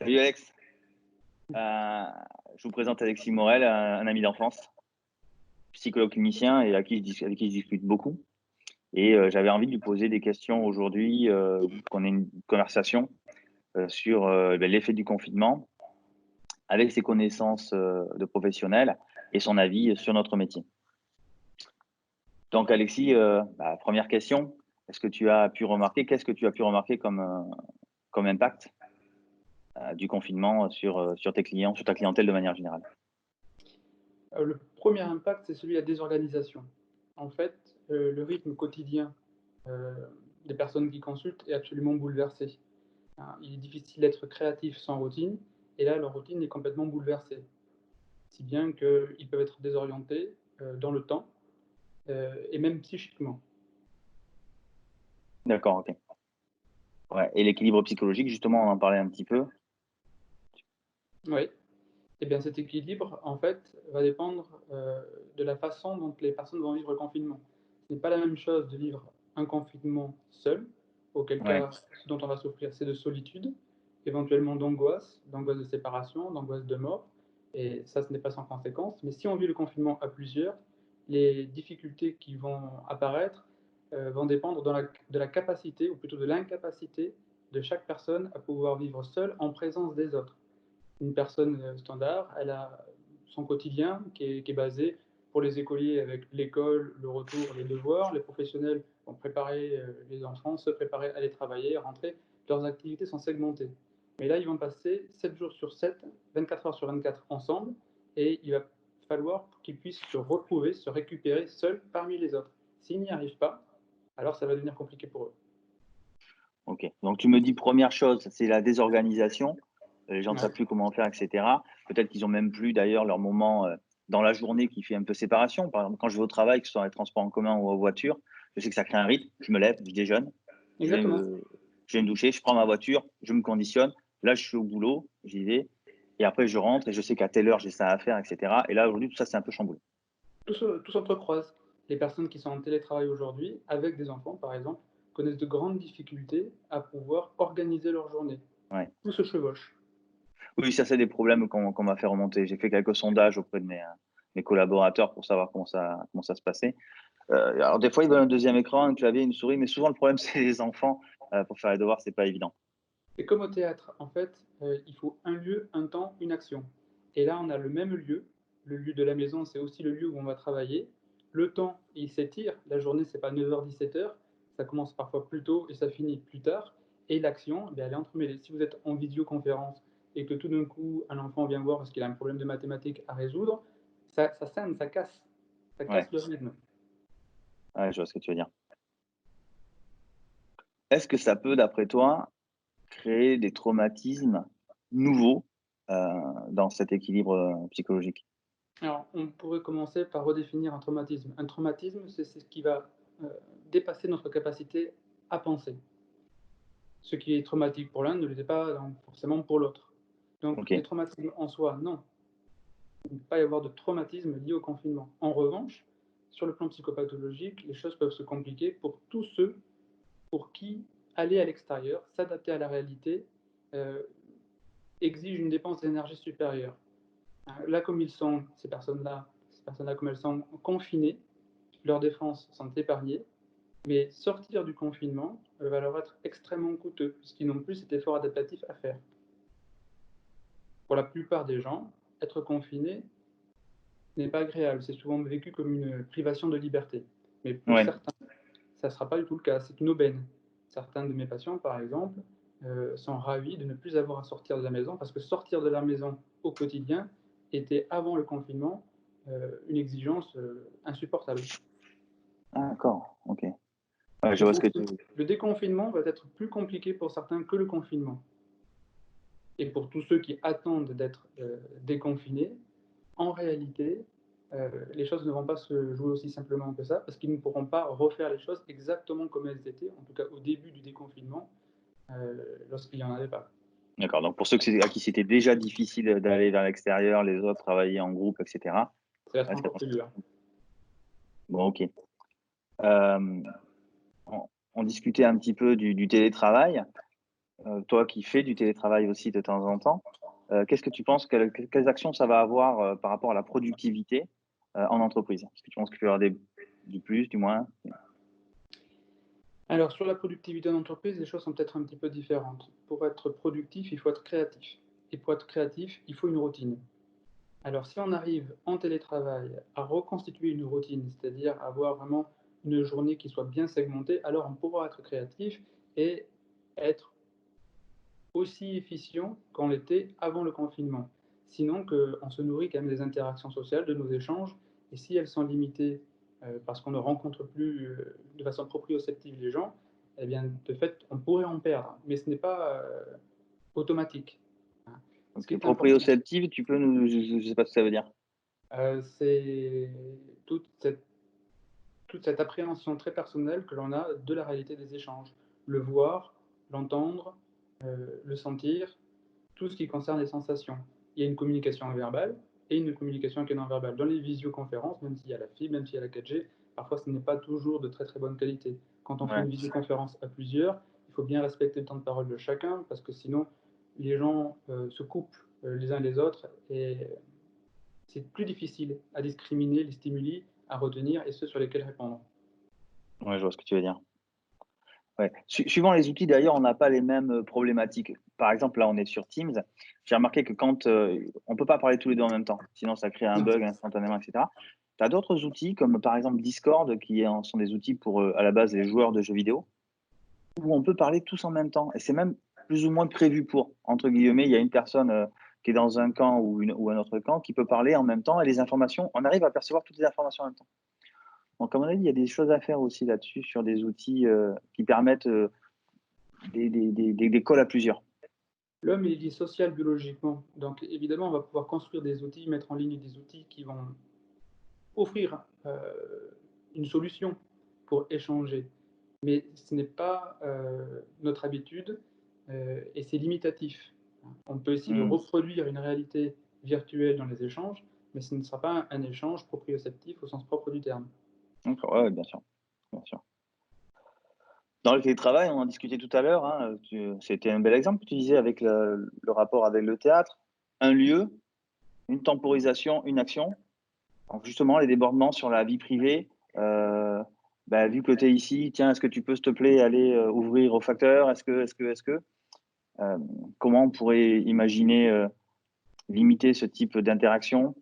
Salut Alex. Je vous présente Alexis Morel, un ami d'enfance, psychologue clinicien et avec qui je discute beaucoup. Et j'avais envie de lui poser des questions aujourd'hui, qu'on ait une conversation sur l'effet du confinement avec ses connaissances de professionnel et son avis sur notre métier. Donc Alexis, première question, qu'est-ce que tu as pu remarquer comme impact du confinement sur tes clients, sur ta clientèle de manière générale? Le premier impact, c'est celui de la désorganisation. En fait, le rythme quotidien, heu, des personnes qui consultent est absolument bouleversé. Hein, il est difficile d'être créatif sans routine et là, leur routine est complètement bouleversée. Si bien qu'ils peuvent être désorientés, dans le temps, et même psychiquement. D'accord, ok. Ouais. Et l'équilibre psychologique, justement, on en parlait un petit peu. Oui. Et bien cet équilibre, en fait, va dépendre, de la façon dont les personnes vont vivre le confinement. Ce n'est pas la même chose de vivre un confinement seul, auquel Ouais, cas, ce dont on va souffrir, c'est de solitude, éventuellement d'angoisse de séparation, d'angoisse de mort et ça, ce n'est pas sans conséquence. Mais si on vit le confinement à plusieurs, les difficultés qui vont apparaître, vont dépendre de la capacité ou plutôt de l'incapacité de chaque personne à pouvoir vivre seule en présence des autres. Une personne standard, elle a son quotidien qui est basé pour les écoliers avec l'école, le retour, les devoirs. Les professionnels vont préparer les enfants, se préparer à aller travailler, rentrer. Leurs activités sont segmentées. Mais là, ils vont passer 7 jours sur 7, 24 heures sur 24 ensemble, et il va falloir qu'ils puissent se retrouver, se récupérer seuls parmi les autres. S'ils n'y arrivent pas, alors ça va devenir compliqué pour eux. ok. Donc tu me dis première chose, c'est la désorganisation. Les gens ne savent Ouais, plus comment faire, etc. Peut-être qu'ils ont même plus d'ailleurs leur moment dans la journée qui fait un peu séparation. Par exemple, quand je vais au travail, que ce soit dans les transports en commun ou en voiture, je sais que ça crée un rythme. Je me lève, je déjeune, je vais exactement. me, je vais me doucher, je prends ma voiture, je me conditionne. Là, je suis au boulot, j'y vais. Et après, je rentre et je sais qu'à telle heure, j'ai ça à faire, etc. Et là, aujourd'hui, tout ça, c'est un peu chamboulé. Tout s'entrecroise. Les personnes qui sont en télétravail aujourd'hui, avec des enfants par exemple, connaissent de grandes difficultés à pouvoir organiser leur journée. Ouais. Tout se chevauche. Oui, ça, c'est des problèmes qu'on m'a fait remonter. J'ai fait quelques sondages auprès de mes collaborateurs pour savoir comment ça se passait. Alors, des fois, ils veulent un deuxième écran, un clavier, une souris, mais souvent, le problème, c'est les enfants. Pour faire les devoirs, c'est pas évident. Et comme au théâtre, en fait, il faut un lieu, un temps, une action. Et là, on a le même lieu. Le lieu de la maison, c'est aussi le lieu où on va travailler. Le temps, il s'étire. La journée, c'est pas 9h-17h. Ça commence parfois plus tôt et ça finit plus tard. Et l'action, eh bien, elle est entremêlée. Si vous êtes en vidéoconférence et que tout d'un coup, un enfant vient voir parce qu'il a un problème de mathématiques à résoudre, ça scène, ça casse. Ça Ouais, casse le rythme. ouais, je vois ce que tu veux dire. Est-ce que ça peut, d'après toi, créer des traumatismes nouveaux dans cet équilibre psychologique? Alors, on pourrait commencer par redéfinir un traumatisme. Un traumatisme, c'est ce qui va dépasser notre capacité à penser. Ce qui est traumatique pour l'un ne l'était pas forcément pour l'autre. Donc, Ok, des traumatismes en soi, non. Il ne peut pas y avoir de traumatisme lié au confinement. En revanche, sur le plan psychopathologique, les choses peuvent se compliquer pour tous ceux pour qui aller à l'extérieur, s'adapter à la réalité, euh, exige une dépense d'énergie supérieure. Là, comme ils sont, ces personnes-là, comme elles sont confinées, leurs défenses sont épargnées, mais sortir du confinement va leur être extrêmement coûteux, puisqu'ils n'ont plus cet effort adaptatif à faire. Pour la plupart des gens, être confiné n'est pas agréable, c'est souvent vécu comme une privation de liberté. Mais pour ouais, certains, ça ne sera pas du tout le cas, c'est une aubaine. Certains de mes patients, par exemple, sont ravis de ne plus avoir à sortir de la maison, parce que sortir de la maison au quotidien était, avant le confinement, une exigence insupportable. d'accord, ok. Ouais, je Et vois ce donc, que tu. le déconfinement va être plus compliqué pour certains que le confinement. Et pour tous ceux qui attendent d'être déconfinés, en réalité, les choses ne vont pas se jouer aussi simplement que ça, parce qu'ils ne pourront pas refaire les choses exactement comme elles étaient, en tout cas au début du déconfinement, lorsqu'il n'y en avait pas. D'accord. Donc pour ceux à qui c'était déjà difficile d'aller vers l'extérieur, les autres travailler en groupe, etc. Ça va être Ouais, encore plus dur. bon, ok. Euh, on discutait un petit peu du télétravail. toi qui fais du télétravail aussi de temps en temps, qu'est-ce que tu penses, quelles actions ça va avoir, par rapport à la productivité, en entreprise? Est-ce que tu penses qu'il peut y avoir du plus, du moins? Alors sur la productivité en entreprise, les choses sont peut-être un petit peu différentes. Pour être productif, il faut être créatif et pour être créatif, il faut une routine. Alors si on arrive en télétravail à reconstituer une routine, c'est-à-dire avoir vraiment une journée qui soit bien segmentée, alors on pourra être créatif et être aussi efficient qu'on l'était avant le confinement. Sinon qu'on se nourrit quand même des interactions sociales, de nos échanges, et si elles sont limitées, parce qu'on ne rencontre plus, de façon proprioceptive les gens, eh bien, de fait, on pourrait en perdre, mais ce n'est pas, automatique, hein. Ce qui OK, est important, proprioceptive, tu peux nous je sais pas ce que ça veut dire? c'est toute cette toute cette appréhension très personnelle que l'on a de la réalité des échanges. Le voir, l'entendre, le sentir, tout ce qui concerne les sensations. Il y a une communication verbale et une communication qui est non verbale. Dans les visioconférences, même s'il y a la fibre, même s'il y a la 4G, parfois ce n'est pas toujours de très très bonne qualité. Quand on fait Ouais. une visioconférence à plusieurs, il faut bien respecter le temps de parole de chacun parce que sinon les gens se coupent les uns les autres et c'est plus difficile à discriminer les stimuli, à retenir et ceux sur lesquels répondre. Ouais, je vois ce que tu veux dire. Ouais. Suivant les outils d'ailleurs, on n'a pas les mêmes, problématiques. Par exemple, là, on est sur Teams. J'ai remarqué que quand, on peut pas parler tous les 2 en même temps, sinon ça crée un Non. bug instantanément et cetera. Tu as d'autres outils comme par exemple Discord sont des outils pour, à la base les joueurs de jeux vidéo, où on peut parler tous en même temps et c'est même plus ou moins «prévu pour», entre guillemets. Il y a une personne, qui est dans un camp ou un autre camp qui peut parler en même temps et les informations on arrive à percevoir toutes les informations en même temps. Donc à mon avis, il y a des choses à faire aussi là-dessus sur des outils, qui permettent, des calls à plusieurs. L'homme, il est social biologiquement, donc évidemment, on va pouvoir construire des outils, mettre en ligne des outils qui vont offrir, une solution pour échanger. Mais ce n'est pas, notre habitude, et c'est limitatif. On peut essayer de Mmh. reproduire une réalité virtuelle dans les échanges, mais ce ne sera pas un échange proprioceptif au sens propre du terme. D'accord, ouais, ouais, bien sûr, bien sûr. Dans le télétravail, on en discutait tout à l'heure, hein, c'était un bel exemple que tu disais avec le rapport avec le théâtre. Un lieu, une temporisation, une action. Donc justement, les débordements sur la vie privée, heu, bah, vu que tu es ici, tiens, est-ce que tu peux, s'il te plaît, aller, ouvrir au facteur? Est-ce que? Comment on pourrait imaginer, limiter ce type d'interaction?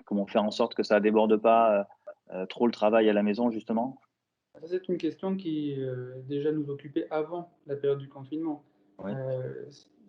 Comment faire en sorte que ça déborde pas, trop le travail à la maison justement? Ça, c'est une question qui, déjà nous occupait avant la période du confinement. Oui,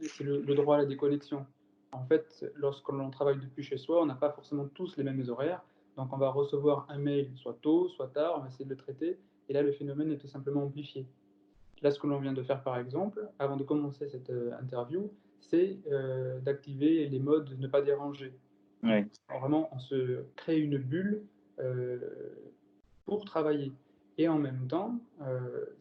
C'est le droit à la déconnexion. En fait, lorsque l'on travaille depuis chez soi, on n'a pas forcément tous les mêmes horaires, donc on va recevoir un mail soit tôt, soit tard, on va essayer de le traiter et là, le phénomène est tout simplement amplifié. Là, ce que l'on vient de faire, par exemple, avant de commencer cette, interview, c'est, d'activer les modes «ne pas déranger». Hein. oui, Alors vraiment, on se crée une bulle, pour travailler et en même temps,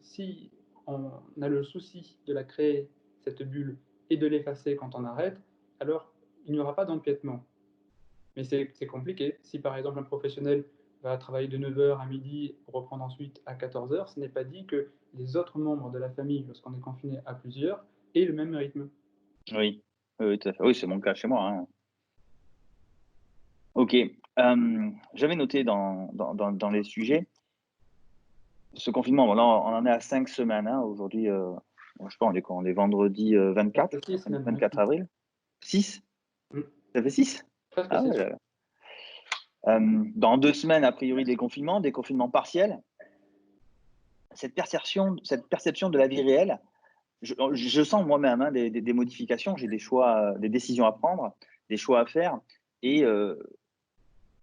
si on a le souci de la créer, cette bulle et de l'effacer quand on arrête, alors il n'y aura pas d'empiètement. Mais c'est compliqué. Si par exemple un professionnel va travailler de 9 heures à midi pour reprendre ensuite à 14 heures, ce n'est pas dit que les autres membres de la famille, lorsqu'on est confiné à plusieurs, aient le même rythme. oui. Oui, oui, tout à fait. Oui, c'est mon cas chez moi, hein. OK, j'avais noté dans les sujets, ce confinement, bon là, on en est à 5 semaines, hein, aujourd'hui, je sais pas, on est quoi? On est vendredi, Presque 24, 6 même, oui. 24 avril? 6? Mmh. Ça fait 6? Presque Ah 6, ouais, oui. dans 2 semaines, a priori, déconfinement partiel. Cette perception de la vie réelle, je sens moi-même, hein, des modifications. J'ai des choix, des décisions à prendre, des choix à faire et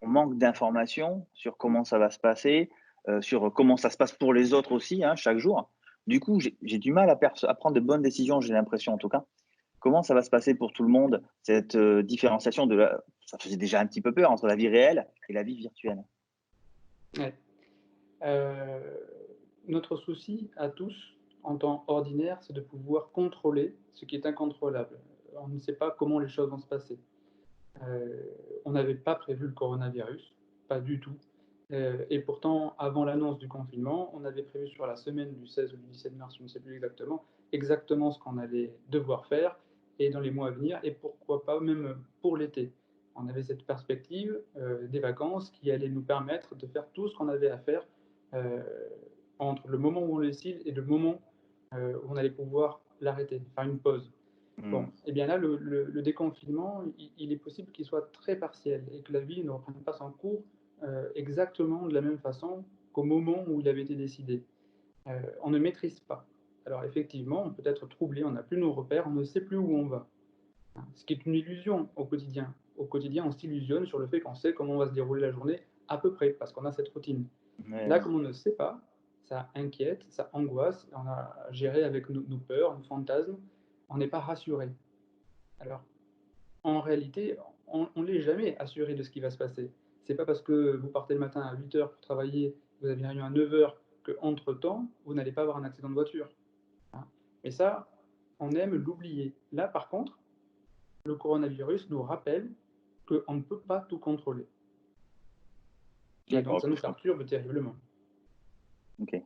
on manque d'informations sur comment ça va se passer, sur comment ça se passe pour les autres aussi, hein, chaque jour. Du coup, j'ai du mal à prendre de bonnes décisions, j'ai l'impression en tout cas. Comment ça va se passer pour tout le monde, cette, différenciation ça faisait déjà un petit peu peur entre la vie réelle et la vie virtuelle? Ouais. Heu, Notre souci à tous, en temps ordinaire, c'est de pouvoir contrôler ce qui est incontrôlable. On ne sait pas comment les choses vont se passer. On n'avait pas prévu le coronavirus, pas du tout. Et pourtant, avant l'annonce du confinement, on avait prévu sur la semaine du 16 ou du 17 mars, je ne sais plus exactement, exactement ce qu'on allait devoir faire et dans les mois à venir et pourquoi pas même pour l'été. On avait cette perspective, des vacances qui allaient nous permettre de faire tout ce qu'on avait à faire, heu, entre le moment où on le décide et le moment, où on allait pouvoir l'arrêter, faire une pause. Mmh. Bon, et bien là, le déconfinement, il est possible qu'il soit très partiel et que la vie ne reprenne pas son cours, exactement de la même façon qu'au moment où il avait été décidé. On ne maîtrise pas. Alors effectivement, on peut être troublé, on n'a plus nos repères, on ne sait plus où on va. Hein, ce qui est une illusion au quotidien. Au quotidien, on s'illusionne sur le fait qu'on sait comment va se dérouler la journée à peu près, parce qu'on a cette routine. Là, Ouais. comme on ne sait pas, ça inquiète, ça angoisse, on a à gérer avec nos peurs, nos fantasmes, on n'est pas rassuré. Alors, en réalité, on l'est jamais assuré de ce qui va se passer. C'est pas parce que vous partez le matin à 8 heures pour travailler, vous avez une réunion à 9 heures qu'entre temps, vous n'allez pas avoir un accident de voiture, hein. Mais ça, on aime l'oublier. Là, par contre, le coronavirus nous rappelle qu'on ne peut pas tout contrôler et D'accord, donc ça OK, nous je comprends. perturbe terriblement. OK.